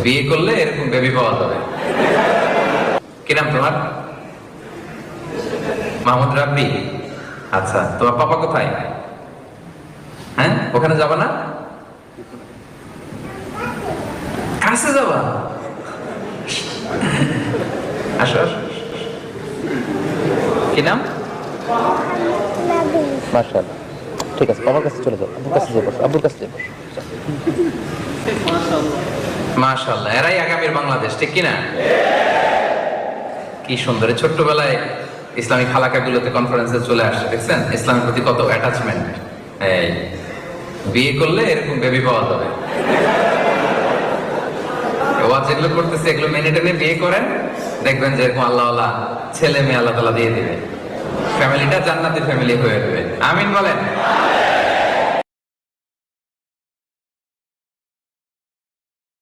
বিয়ে করলে এরকম বেবি পাওয়া যাবে। কি নাম তোমার? মাহমুদ রাব্বি। আচ্ছা, তোমার পাপা কোথায়? হ্যাঁ, ওখানে যাবা না? কাছে যাবা? আসো আসো। কি নাম? মাশাআল্লাহ। ঠিক আছে, বাবার কাছে চলে যাও, আব্বুর কাছে যাও, আব্বুর কাছে যাও। মাশাআল্লাহ, এরাই আগামীর বাংলাদেশ, ঠিক কিনা? কি সুন্দর, ছোট্টবেলায় ইসলামিক হালাকাগুলোতে কনফারেন্সে চলে আসছে, দেখছেন ইসলামের প্রতি কত অ্যাটাচমেন্ট। এই বিয়ে করলে এরকম বেবি পাওয়া যাবে। ওয়াজ যেগুলো করতেছে এগুলো মেনে টেনে বিয়ে করেন, দেখবেন যে এরকম আল্লাহ ছেলে মেয়ে আল্লাহ তাআলা দিয়ে দিবে, ফ্যামিলিটা জান্নাতি ফ্যামিলি হয়ে যাবে। আমিন বলেন।